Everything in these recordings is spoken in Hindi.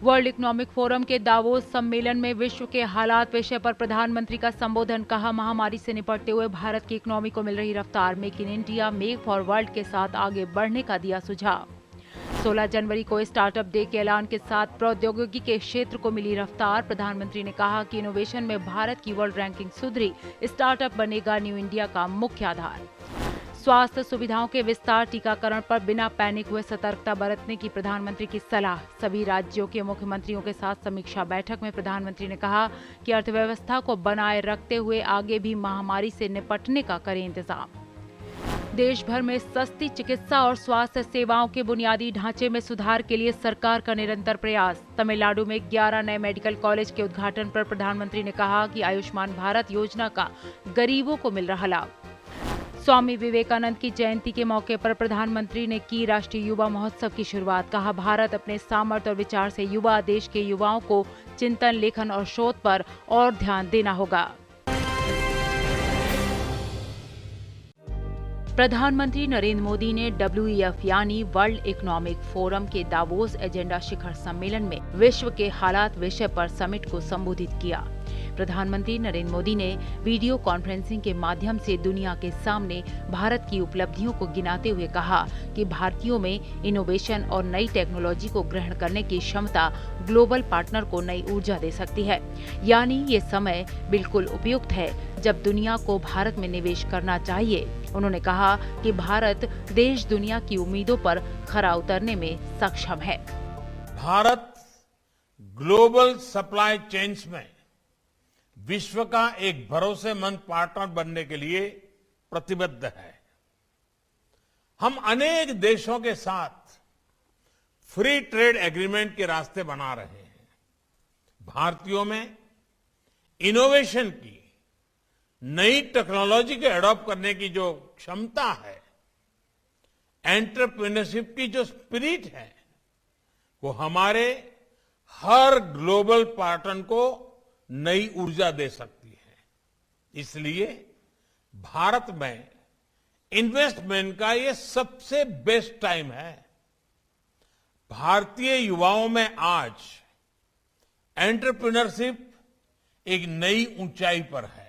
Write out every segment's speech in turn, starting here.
वर्ल्ड इकोनॉमिक फोरम के दावोस सम्मेलन में विश्व के हालात विषय पर प्रधानमंत्री का संबोधन। कहा, महामारी से निपटते हुए भारत की इकोनॉमी को मिल रही रफ्तार। Make in India, make for world के साथ आगे बढ़ने का दिया सुझाव। 16 जनवरी को स्टार्टअप डे के ऐलान के साथ प्रौद्योगिकी के क्षेत्र को मिली रफ्तार। प्रधानमंत्री ने कहा कि इनोवेशन में भारत की वर्ल्ड रैंकिंग सुधरी, स्टार्टअप बनेगा न्यू इंडिया का मुख्य आधार। स्वास्थ्य सुविधाओं के विस्तार, टीकाकरण पर बिना पैनिक हुए सतर्कता बरतने की प्रधानमंत्री की सलाह। सभी राज्यों के मुख्यमंत्रियों के साथ समीक्षा बैठक में प्रधानमंत्री ने कहा कि अर्थव्यवस्था को बनाए रखते हुए आगे भी महामारी से निपटने का करें इंतजाम। देश भर में सस्ती चिकित्सा और स्वास्थ्य सेवाओं के बुनियादी ढांचे में सुधार के लिए सरकार का निरंतर प्रयास। तमिलनाडु में 11 नए मेडिकल कॉलेज के उद्घाटन पर प्रधानमंत्री ने कहा कि आयुष्मान भारत योजना का गरीबों को मिल रहा लाभ। स्वामी विवेकानंद की जयंती के मौके पर प्रधानमंत्री ने की राष्ट्रीय युवा महोत्सव की शुरुआत। कहा, भारत अपने सामर्थ्य और विचार से युवा, देश के युवाओं को चिंतन, लेखन और शोध पर और ध्यान देना होगा। प्रधानमंत्री नरेंद्र मोदी ने WEF यानी वर्ल्ड इकोनॉमिक फोरम के दावोस एजेंडा शिखर सम्मेलन में विश्व के हालात विषय पर समिट को संबोधित किया। प्रधानमंत्री नरेंद्र मोदी ने वीडियो कॉन्फ्रेंसिंग के माध्यम से दुनिया के सामने भारत की उपलब्धियों को गिनाते हुए कहा कि भारतीयों में इनोवेशन और नई टेक्नोलॉजी को ग्रहण करने की क्षमता ग्लोबल पार्टनर को नई ऊर्जा दे सकती है। यानी ये समय बिल्कुल उपयुक्त है जब दुनिया को भारत में निवेश करना चाहिए। उन्होंने कहा कि भारत देश दुनिया की उम्मीदों पर खरा उतरने में सक्षम है। भारत ग्लोबल सप्लाई चेन्स में विश्व का एक भरोसेमंद पार्टनर बनने के लिए प्रतिबद्ध है। हम अनेक देशों के साथ फ्री ट्रेड एग्रीमेंट के रास्ते बना रहे हैं। भारतीयों में इनोवेशन की, नई टेक्नोलॉजी को एडॉप्ट करने की जो क्षमता है, एंटरप्रेन्योरशिप की जो स्पिरिट है, वो हमारे हर ग्लोबल पार्टनर को नई ऊर्जा दे सकती है। इसलिए भारत में इन्वेस्टमेंट का ये सबसे बेस्ट टाइम है। भारतीय युवाओं में आज एंटरप्रेन्योरशिप एक नई ऊंचाई पर है।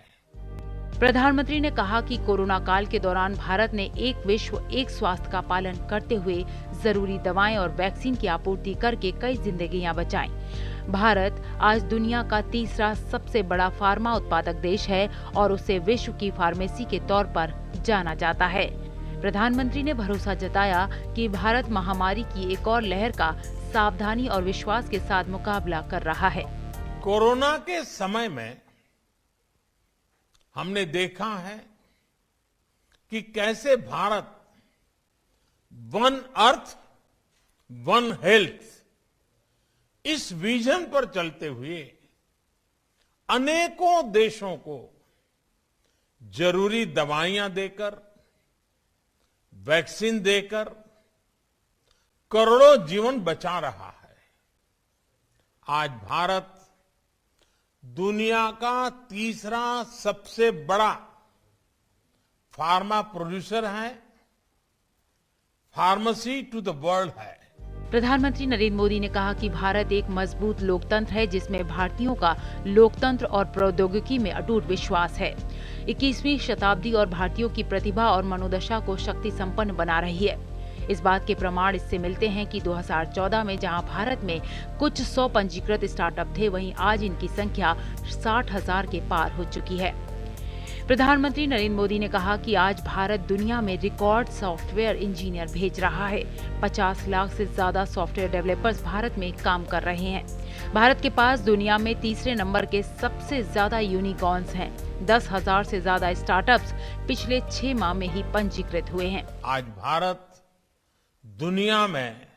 प्रधानमंत्री ने कहा कि कोरोना काल के दौरान भारत ने एक विश्व, एक स्वास्थ्य का पालन करते हुए जरूरी दवाएं और वैक्सीन की आपूर्ति करके कई जिंदगियां बचाईं। भारत आज दुनिया का तीसरा सबसे बड़ा फार्मा उत्पादक देश है और उसे विश्व की फार्मेसी के तौर पर जाना जाता है। प्रधानमंत्री ने भरोसा जताया कि भारत महामारी की एक और लहर का सावधानी और विश्वास के साथ मुकाबला कर रहा है। कोरोना के समय में हमने देखा है कि कैसे Bharat one earth one health इस विजन पर चलते हुए अनेकों देशों को जरूरी दवाइयां देकर, वैक्सीन देकर करोड़ों जीवन बचा रहा है। आज भारत दुनिया का तीसरा सबसे बड़ा फार्मा प्रोड्यूसर है, फार्मेसी टू द वर्ल्ड है। प्रधानमंत्री नरेंद्र मोदी ने कहा कि भारत एक मजबूत लोकतंत्र है जिसमें भारतीयों का लोकतंत्र और प्रौद्योगिकी में अटूट विश्वास है। 21वीं शताब्दी और भारतीयों की प्रतिभा और मनोदशा को शक्ति संपन्न बना रही है। इस बात के प्रमाण इससे मिलते हैं कि 2014 में जहां भारत में कुछ 100 पंजीकृत स्टार्टअप थे, वहीं आज इनकी संख्या 60,000 के पार हो चुकी है। प्रधानमंत्री नरेंद्र मोदी ने कहा कि आज भारत दुनिया में रिकॉर्ड सॉफ्टवेयर इंजीनियर भेज रहा है। 50 लाख से ज्यादा सॉफ्टवेयर डेवलपर्स भारत में काम कर रहे हैं। भारत के पास दुनिया में तीसरे नंबर के सबसे ज्यादा यूनिकॉर्न्स हैं। 10,000 से ज्यादा स्टार्टअप्स पिछले 6 माह में ही पंजीकृत हुए हैं। आज भारत दुनिया में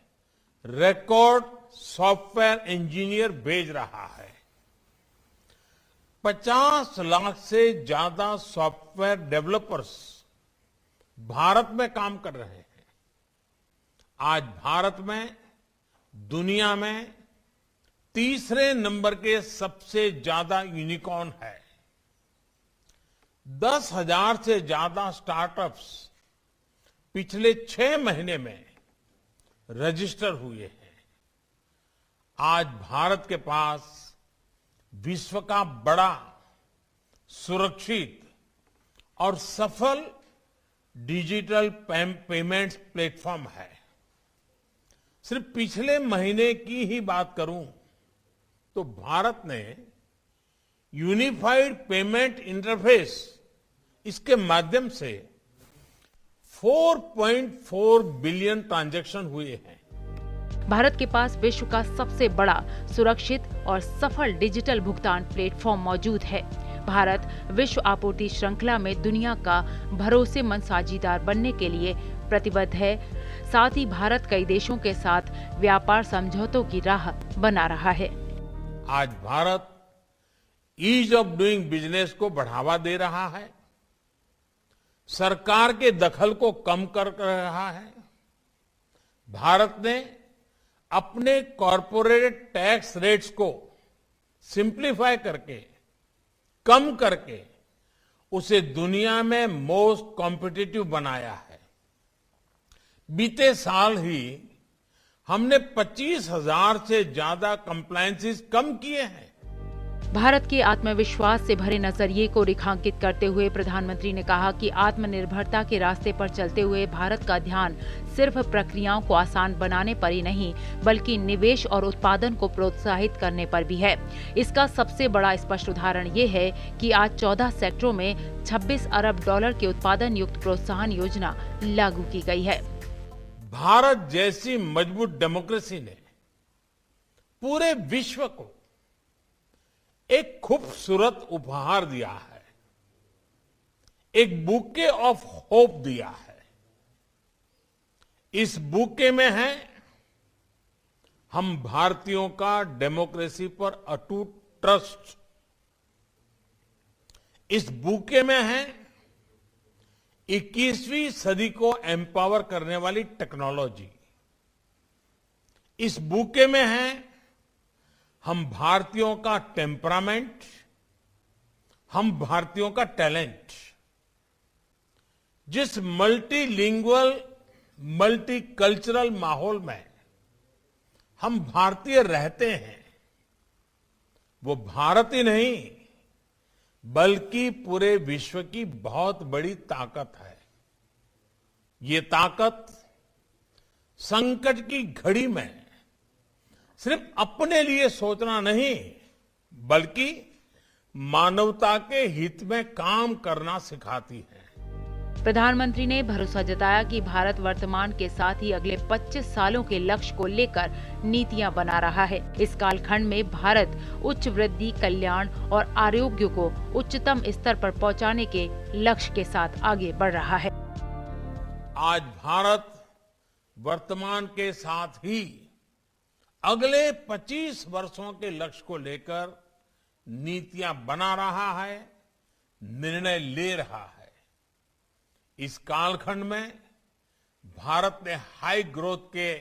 रिकॉर्ड सॉफ्टवेयर इंजीनियर भेज रहा है। 50 लाख से ज्यादा सॉफ्टवेयर डेवलपर्स भारत में काम कर रहे हैं। आज भारत में दुनिया में तीसरे नंबर के सबसे ज्यादा यूनिकॉर्न है। 10,000 से ज्यादा स्टार्टअप्स पिछले 6 महीने में रजिस्टर हुए हैं। आज भारत के पास विश्व का बड़ा, सुरक्षित और सफल डिजिटल पेमेंट्स प्लेटफॉर्म है। सिर्फ पिछले महीने की ही बात करूं तो भारत ने यूनिफाइड पेमेंट इंटरफेस इसके माध्यम से 4.4 बिलियन ट्रांजैक्शन हुए हैं। भारत के पास विश्व का सबसे बड़ा, सुरक्षित और सफल डिजिटल भुगतान प्लेटफॉर्म मौजूद है। भारत विश्व आपूर्ति श्रृंखला में दुनिया का भरोसेमंद साझीदार बनने के लिए प्रतिबद्ध है। साथ ही भारत कई देशों के साथ व्यापार समझौतों की राह बना रहा है। आज Bharat ease of doing business को बढ़ावा दे रहा है, सरकार के दखल को कम कर रहा है। भारत ने अपने कॉरपोरेट टैक्स रेट्स को सिंप्लीफाई करके, कम करके उसे दुनिया में मोस्ट कॉम्पिटिटिव बनाया है। बीते साल ही हमने 25,000 से ज्यादा कंप्लायंसेस कम किए हैं। भारत के आत्मविश्वास से भरे नजरिए को रेखांकित करते हुए प्रधानमंत्री ने कहा कि आत्मनिर्भरता के रास्ते पर चलते हुए भारत का ध्यान सिर्फ प्रक्रियाओं को आसान बनाने पर ही नहीं, बल्कि निवेश और उत्पादन को प्रोत्साहित करने पर भी है। इसका सबसे बड़ा स्पष्ट उदाहरण ये है कि आज 14 सेक्टरों में 26 अरब डॉलर के उत्पादन युक्त प्रोत्साहन योजना लागू की गई है। भारत जैसी मजबूत डेमोक्रेसी ने पूरे विश्व को एक खूबसूरत उपहार दिया है, एक बुके ऑफ होप दिया है। इस बुके में है हम भारतीयों का डेमोक्रेसी पर अटूट ट्रस्ट। इस बुके में है 21वीं सदी को एम्पावर करने वाली टेक्नोलॉजी। इस बुके में है हम भारतीयों का टेम्परामेंट, हम भारतीयों का टैलेंट। जिस मल्टीलिंगुअल, मल्टीकल्चरल माहौल में हम भारतीय रहते हैं, वो भारत ही नहीं बल्कि पूरे विश्व की बहुत बड़ी ताकत है। ये ताकत संकट की घड़ी में सिर्फ अपने लिए सोचना नहीं, बल्कि मानवता के हित में काम करना सिखाती है। प्रधानमंत्री ने भरोसा जताया कि भारत वर्तमान के साथ ही अगले 25 सालों के लक्ष्य को लेकर नीतियां बना रहा है। इस कालखंड में भारत उच्च वृद्धि, कल्याण और आरोग्य को उच्चतम स्तर पर पहुंचाने के लक्ष्य के साथ आगे बढ़ रहा है। आज भारत वर्तमान के साथ ही अगले 25 वर्षों के लक्ष्य को लेकर नीतियां बना रहा है, निर्णय ले रहा है। इस कालखंड में भारत ने हाई ग्रोथ के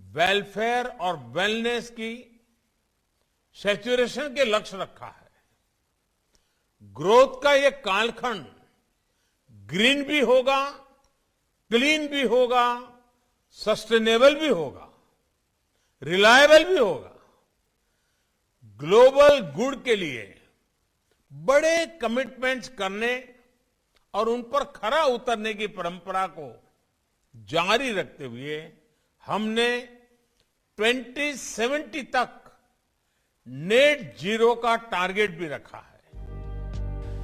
वेलफेयर और वेलनेस की सैचुरेशन के लक्ष्य रखा है। ग्रोथ का ये कालखंड ग्रीन भी होगा, क्लीन भी होगा, सस्टेनेबल भी होगा, रिलायबल भी होगा। ग्लोबल गुड के लिए बड़े कमिटमेंट्स करने और उन पर खरा उतरने की परंपरा को जारी रखते हुए हमने 2070 तक नेट जीरो का टारगेट भी रखा है।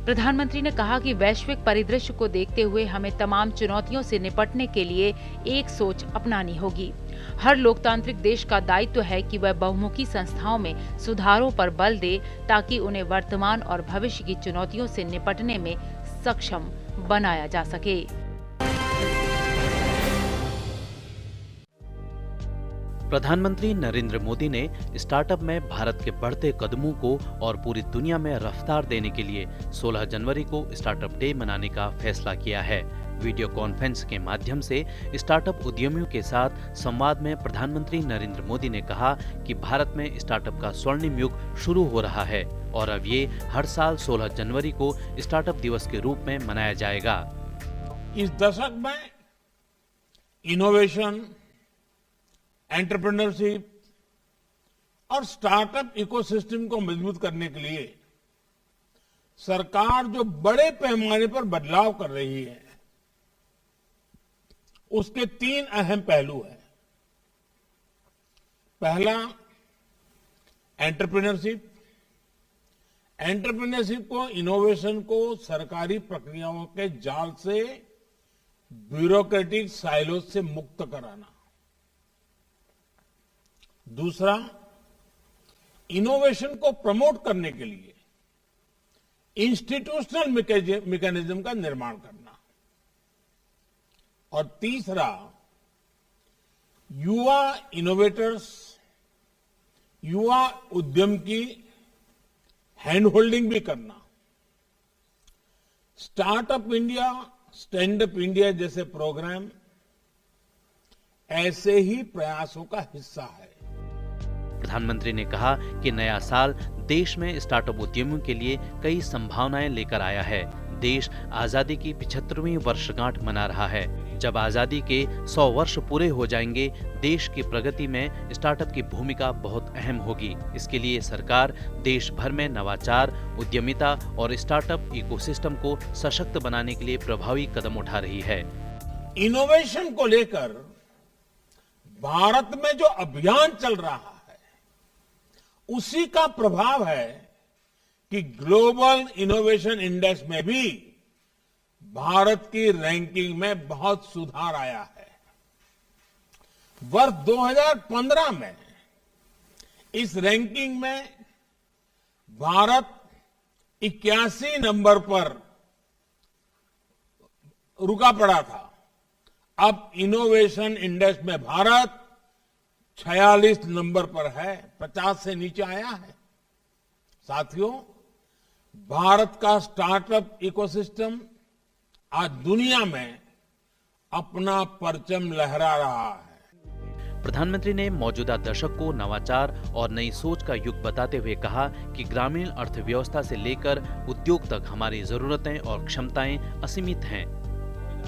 प्रधानमंत्री ने कहा कि वैश्विक परिदृश्य को देखते हुए हमें तमाम चुनौतियों से निपटने के लिए एक सोच अपनानी होगी। हर लोकतांत्रिक देश का दायित्व है कि वह बहुमुखी संस्थाओं में सुधारों पर बल दे, ताकि उन्हें वर्तमान और भविष्य की चुनौतियों से निपटने में सक्षम बनाया जा सके। प्रधानमंत्री नरेंद्र मोदी ने स्टार्टअप में भारत के बढ़ते कदमों को और पूरी दुनिया में रफ्तार देने के लिए 16 जनवरी को स्टार्टअप डे मनाने का फैसला किया है। वीडियो कॉन्फ्रेंस के माध्यम से स्टार्टअप उद्यमियों के साथ संवाद में प्रधानमंत्री नरेंद्र मोदी ने कहा कि भारत में स्टार्टअप का स्वर्णिम युग शुरू हो रहा है और अब ये हर साल 16 जनवरी को स्टार्टअप दिवस के रूप में मनाया जाएगा। इस दशक में इनोवेशन, एंटरप्रेन्योरशिप और स्टार्टअप इकोसिस्टम को मजबूत करने के लिए सरकार जो बड़े पैमाने पर बदलाव कर रही है, उसके 3 अहम पहलू हैं। पहला, एंटरप्रेन्योरशिप। एंटरप्रेन्योरशिप को, इनोवेशन को सरकारी प्रक्रियाओं के जाल से, ब्यूरोक्रेटिक साइलोज से मुक्त कराना। दूसरा, इनोवेशन को प्रमोट करने के लिए इंस्टीट्यूशनल मैकेनिज्म का निर्माण करना। और तीसरा, युवा इनोवेटर्स, युवा उद्यम की हैंड होल्डिंग भी करना। Startup India, stand up India जैसे प्रोग्राम ऐसे ही प्रयासों का हिस्सा है। प्रधानमंत्री ने कहा कि नया साल देश में स्टार्टअप उद्यमियों के लिए कई संभावनाएं लेकर आया है। देश आजादी की 75वीं वर्षगांठ मना रहा है। जब आजादी के 100 वर्ष पूरे हो जाएंगे, देश की प्रगति में स्टार्टअप की भूमिका बहुत अहम होगी। इसके लिए सरकार देश भर में नवाचार, उद्यमिता और स्टार्टअप इकोसिस्टम को सशक्त बनाने के लिए प्रभावी कदम उठा रही है। इनोवेशन को लेकर भारत में जो अभियान चल रहा है, उसी का प्रभाव है कि ग्लोबल इनोवेशन इंडेक्स में भी भारत की रैंकिंग में बहुत सुधार आया है। वर्ष 2015 में इस रैंकिंग में भारत 81 नंबर पर रुका पड़ा था। अब इनोवेशन इंडेक्स में भारत 46 नंबर पर है, 50 से नीचे आया है। साथियों, भारत का स्टार्टअप इकोसिस्टम आज दुनिया में अपना परचम लहरा रहा है। प्रधानमंत्री ने मौजूदा दशक को नवाचार और नई सोच का युग बताते हुए कहा कि ग्रामीण अर्थव्यवस्था से लेकर उद्योग तक हमारी जरूरतें और क्षमताएं असीमित हैं।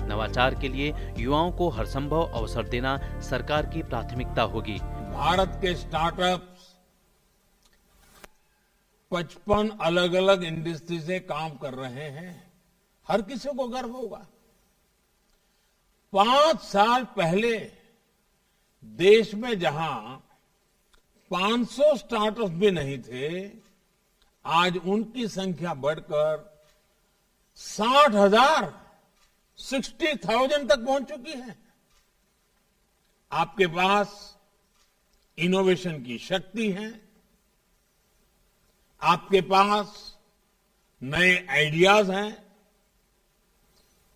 नवाचार के लिए युवाओं को हर संभव अवसर देना सरकार की प्राथमिकता होगी। भारत के स्टार्टअप्स 55 अलग अलग इंडस्ट्री से काम कर रहे हैं। हर किसी को गर्व होगा। 5 साल पहले देश में जहां 500 स्टार्टअप्स भी नहीं थे, आज उनकी संख्या बढ़कर 60,000 60,000 तक पहुंच चुकी है। आपके पास इनोवेशन की शक्ति है, आपके पास नए आइडियाज हैं,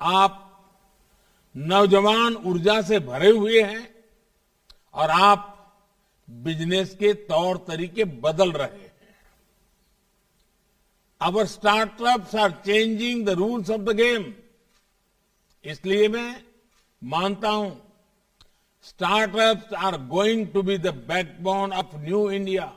आप नौजवान ऊर्जा से भरे हुए हैं और आप बिजनेस के तौर तरीके बदल रहे हैं। Our startups are changing the rules of the game. इसलिए मैं मानता हूं, startups are going to be the backbone of new India.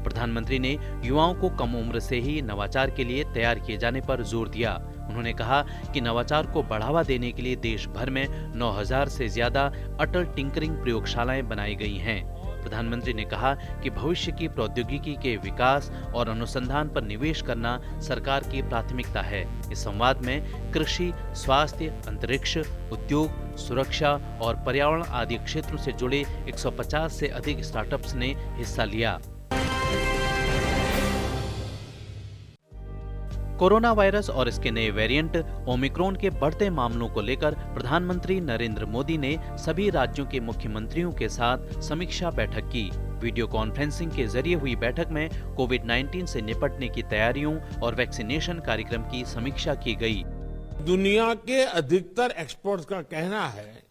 प्रधानमंत्री ने युवाओं को कम उम्र से ही नवाचार के लिए तैयार किए जाने पर जोर दिया। उन्होंने कहा कि नवाचार को बढ़ावा देने के लिए देश भर में 9,000 से ज्यादा अटल टिंकरिंग प्रयोगशालाएं बनाई गई हैं। प्रधानमंत्री ने कहा कि भविष्य की प्रौद्योगिकी के विकास और अनुसंधान पर निवेश करना सरकार की प्राथमिकता है। इस संवाद में कृषि, स्वास्थ्य, अंतरिक्ष, उद्योग, सुरक्षा और पर्यावरण आदि क्षेत्रों से जुड़े 150 से अधिक स्टार्टअप्स ने हिस्सा लिया। कोरोना वायरस और इसके नए वेरिएंट ओमिक्रॉन के बढ़ते मामलों को लेकर प्रधानमंत्री नरेंद्र मोदी ने सभी राज्यों के मुख्यमंत्रियों के साथ समीक्षा बैठक की। वीडियो कॉन्फ्रेंसिंग के जरिए हुई बैठक में कोविड-19 से निपटने की तैयारियों और वैक्सीनेशन कार्यक्रम की समीक्षा की गई। दुनिया के अधिकतर एक्सपर्ट्स का कहना है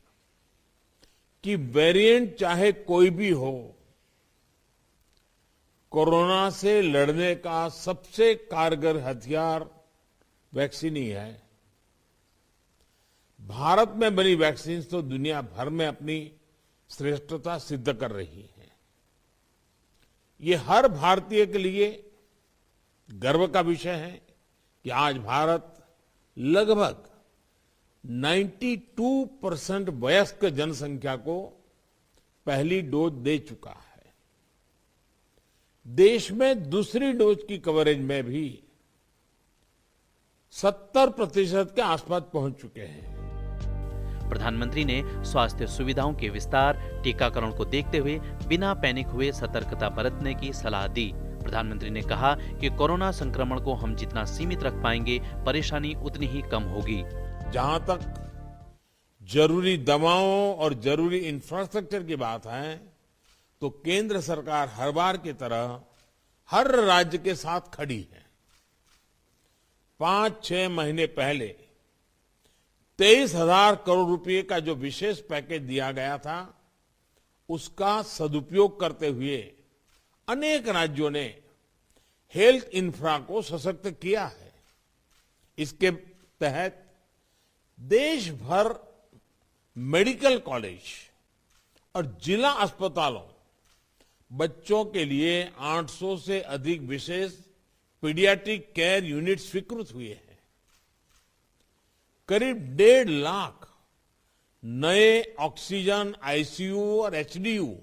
कि वेरिएंट चाहे कोई भी हो, कोरोना से लड़ने का सबसे कारगर हथियार वैक्सीन ही है। भारत में बनी वैक्सीन तो दुनिया भर में अपनी श्रेष्ठता सिद्ध कर रही है। ये हर भारतीय के लिए गर्व का विषय है कि आज भारत लगभग 92% वयस्क जनसंख्या को पहली डोज दे चुका है। देश में दूसरी डोज की कवरेज में भी 70% के आसपास पहुंच चुके हैं। प्रधानमंत्री ने स्वास्थ्य सुविधाओं के विस्तार, टीकाकरण को देखते हुए बिना पैनिक हुए सतर्कता बरतने की सलाह दी। प्रधानमंत्री ने कहा कि कोरोना संक्रमण को हम जितना सीमित रख पाएंगे, परेशानी उतनी ही कम होगी। जहां तक जरूरी दवाओं और जरूरी इंफ्रास्ट्रक्चर की बात है, तो केंद्र सरकार हर बार की तरह हर राज्य के साथ खड़ी है। 5-6 महीने पहले 23,000 करोड़ रुपए का जो विशेष पैकेज दिया गया था, उसका सदुपयोग करते हुए अनेक राज्यों ने हेल्थ इंफ्रा को सशक्त किया है। इसके तहत देश भर मेडिकल कॉलेज और जिला अस्पतालों बच्चों के लिए 800 से अधिक विशेष पीडियाट्रिक केयर यूनिट स्वीकृत हुए हैं। करीब 1.5 लाख नए ऑक्सीजन, आईसीयू और एचडीयू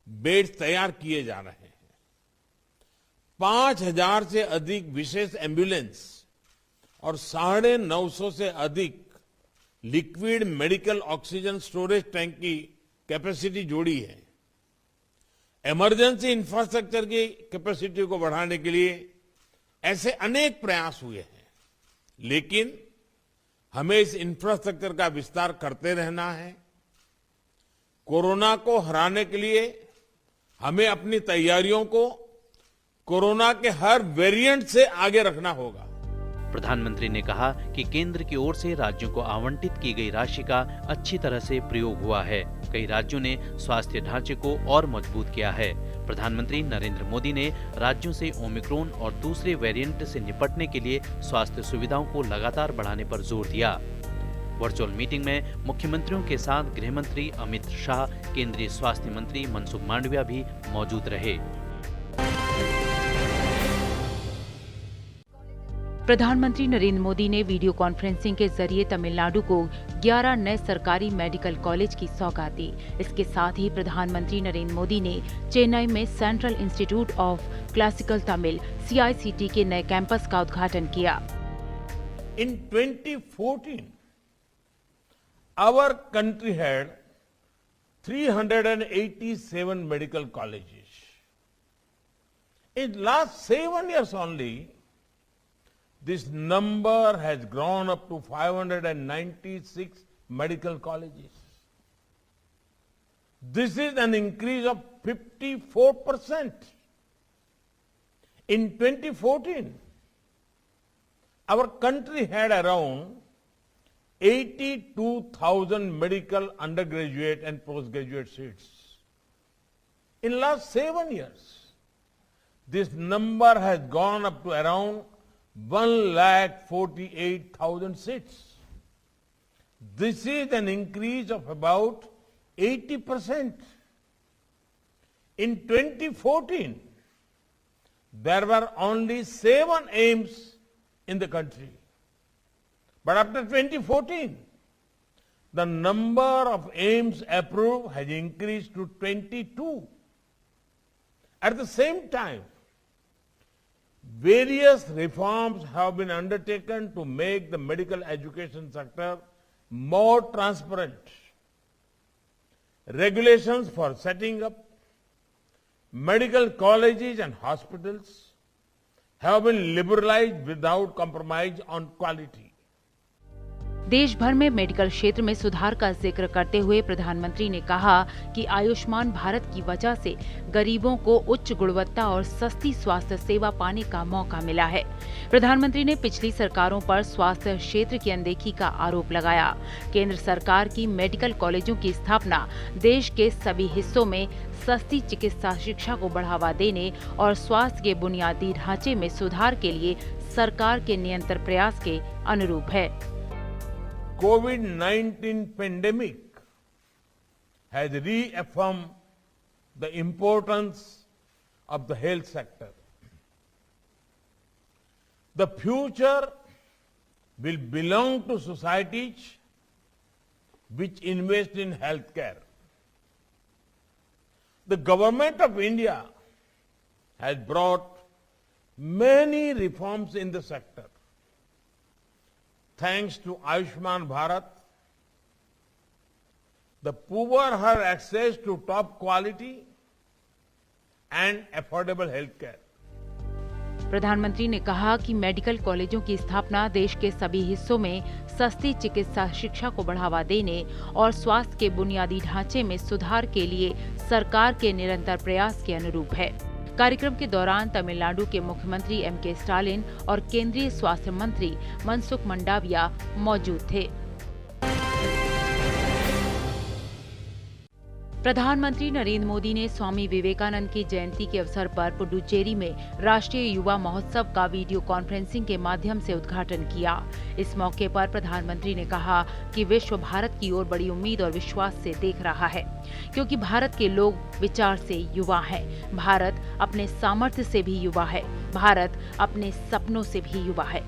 बेड तैयार किए जा रहे हैं। 5,000 से अधिक विशेष एम्बुलेंस और 950 से अधिक liquid medical oxygen storage tank की कैपेसिटी जोड़ी है। इमरजेंसी इंफ्रास्ट्रक्चर की कैपेसिटी को बढ़ाने के लिए ऐसे अनेक प्रयास हुए हैं, लेकिन हमें इस इंफ्रास्ट्रक्चर का विस्तार करते रहना है। कोरोना को हराने के लिए हमें अपनी तैयारियों को कोरोना के हर वेरिएंट से आगे रखना होगा। प्रधानमंत्री ने कहा कि केंद्र की ओर से राज्यों को आवंटित की गई राशि का अच्छी तरह से प्रयोग हुआ है। कई राज्यों ने स्वास्थ्य ढांचे को और मजबूत किया है। प्रधानमंत्री नरेंद्र मोदी ने राज्यों से ओमिक्रॉन और दूसरे वेरिएंट से निपटने के लिए स्वास्थ्य सुविधाओं को लगातार बढ़ाने पर जोर दिया। वर्चुअल मीटिंग में मुख्यमंत्रियों के साथ गृह मंत्री अमित शाह, केंद्रीय स्वास्थ्य मंत्री मनसुख मांडविया भी मौजूद रहे। प्रधानमंत्री नरेंद्र मोदी ने वीडियो कॉन्फ्रेंसिंग के जरिए तमिलनाडु को 11 नए सरकारी मेडिकल कॉलेज की सौगात दी। इसके साथ ही प्रधानमंत्री नरेंद्र मोदी ने चेन्नई में central institute of classical Tamil (CICT) के नए कैंपस का उद्घाटन किया। In 2014, our country had 387 medical colleges. In last 7 years only, this number has grown up to 596 medical colleges. This is an increase of 54%. In 2014, our country had around 82,000 medical undergraduate and postgraduate seats. In last 7 years, this number has gone up to around 1,48,000 seats. This is an increase of about 80%. In 2014, there were only 7 AIIMS in the country. But after 2014, the number of AIIMS approved has increased to 22. At the same time, various reforms have been undertaken to make the medical education sector more transparent. Regulations for setting up medical colleges and hospitals have been liberalized without compromise on quality. देश भर में मेडिकल क्षेत्र में सुधार का जिक्र करते हुए प्रधानमंत्री ने कहा कि आयुष्मान भारत की वजह से गरीबों को उच्च गुणवत्ता और सस्ती स्वास्थ्य सेवा पाने का मौका मिला है। प्रधानमंत्री ने पिछली सरकारों पर स्वास्थ्य क्षेत्र की अनदेखी का आरोप लगाया। केंद्र सरकार की मेडिकल कॉलेजों की स्थापना देश के सभी हिस्सों में सस्ती चिकित्सा शिक्षा को बढ़ावा देने और स्वास्थ्य के बुनियादी ढांचे में सुधार के लिए सरकार के निरंतर प्रयास के अनुरूप है। COVID-19 pandemic has reaffirmed the importance of the health sector. The future will belong to societies which invest in healthcare. The government of India has brought many reforms in the sector. Thanks to Ayushman Bharat, the poor have access to top quality and affordable healthcare. प्रधानमंत्री ने कहा कि मेडिकल कॉलेजों की स्थापना देश के सभी हिस्सों में सस्ती चिकित्सा शिक्षा को बढ़ावा देने और स्वास्थ्य के बुनियादी ढांचे में सुधार के लिए सरकार के निरंतर प्रयास के अनुरूप है। कार्यक्रम के दौरान तमिलनाडु के मुख्यमंत्री एम.के. स्टालिन और केंद्रीय स्वास्थ्य मंत्री मनसुख मंडाविया मौजूद थे। प्रधानमंत्री नरेंद्र मोदी ने स्वामी विवेकानंद की जयंती के अवसर पर पुडुचेरी में राष्ट्रीय युवा महोत्सव का वीडियो कॉन्फ्रेंसिंग के माध्यम से उद्घाटन किया। इस मौके पर प्रधानमंत्री ने कहा कि विश्व भारत की ओर बड़ी उम्मीद और विश्वास से देख रहा है, क्योंकि भारत के लोग विचार से युवा हैं। भारत अपने सामर्थ्य से भी युवा है, भारत अपने सपनों से भी युवा है।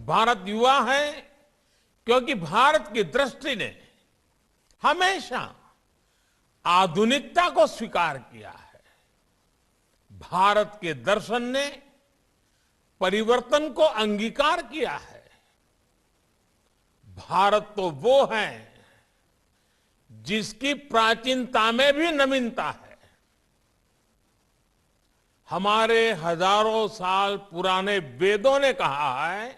भारत युवा है क्योंकि भारत की दृष्टि ने हमेशा आधुनिकता को स्वीकार किया है। भारत के दर्शन ने परिवर्तन को अंगीकार किया है। भारत तो वो है जिसकी प्राचीनता में भी नवीनता है। हमारे हजारों साल पुराने वेदों ने कहा है,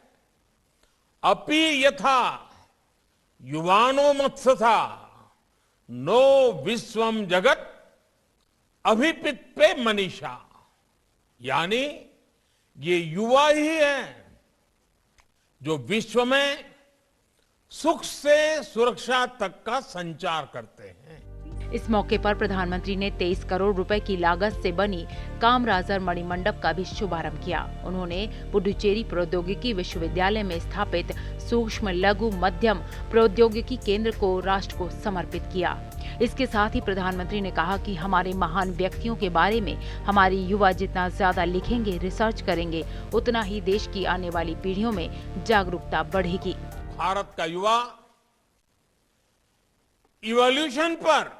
अपि यथा युवानो मत्सथा नो विश्वम जगत अभिपित्ते मनीषा, यानी ये युवा ही है जो विश्व में सुख से सुरक्षा तक का संचार करते हैं। इस मौके पर प्रधानमंत्री ने 23 करोड़ रुपए की लागत से बनी कामराजर मणिमंडप का भी शुभारंभ किया। उन्होंने पुडुचेरी प्रौद्योगिकी विश्वविद्यालय में स्थापित सूक्ष्म लघु मध्यम प्रौद्योगिकी केंद्र को राष्ट्र को समर्पित किया। इसके साथ ही प्रधानमंत्री ने कहा कि हमारे महान व्यक्तियों के बारे में हमारी युवा जितना ज्यादा लिखेंगे, रिसर्च करेंगे, उतना ही देश की आने वाली पीढ़ियों में जागरूकता बढ़ेगी। भारत का युवा इवोल्यूशन पर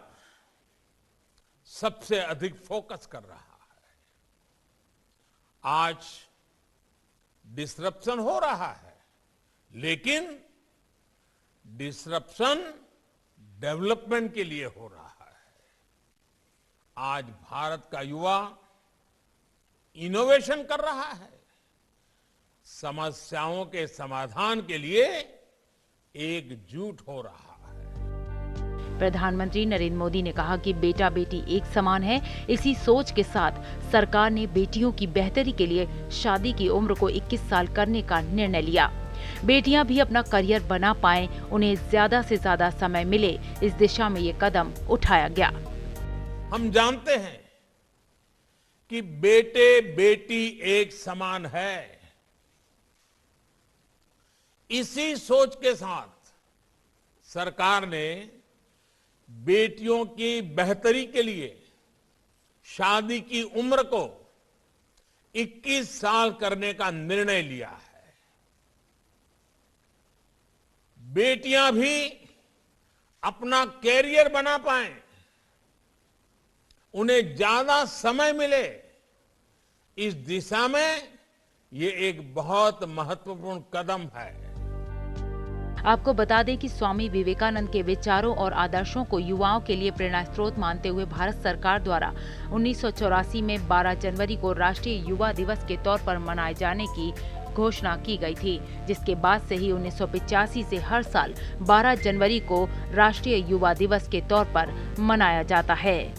सबसे अधिक फोकस कर रहा है। आज डिसरप्शन हो रहा है, लेकिन डिसरप्शन डेवलपमेंट के लिए हो रहा है। आज भारत का युवा इनोवेशन कर रहा है, समस्याओं के समाधान के लिए एकजुट हो रहा है। प्रधानमंत्री नरेंद्र मोदी ने कहा कि बेटा बेटी एक समान है। इसी सोच के साथ सरकार ने बेटियों की बेहतरी के लिए शादी की उम्र को 21 साल करने का निर्णय लिया। बेटियां भी अपना करियर बना पाएं, उन्हें ज्यादा से ज्यादा समय मिले, इस दिशा में ये कदम उठाया गया। हम जानते हैं कि बेटे बेटी एक समान है। इसी सोच के साथ सरकार ने बेटियों की बेहतरी के लिए शादी की उम्र को 21 साल करने का निर्णय लिया है। बेटियां भी अपना कैरियर बना पाएं, उन्हें ज्यादा समय मिले, इस दिशा में ये एक बहुत महत्वपूर्ण कदम है। आपको बता दें कि स्वामी विवेकानंद के विचारों और आदर्शों को युवाओं के लिए प्रेरणा स्रोत मानते हुए भारत सरकार द्वारा 1984 में 12 जनवरी को राष्ट्रीय युवा दिवस के तौर पर मनाए जाने की घोषणा की गई थी, जिसके बाद से ही 1985 से हर साल 12 जनवरी को राष्ट्रीय युवा दिवस के तौर पर मनाया जाता है।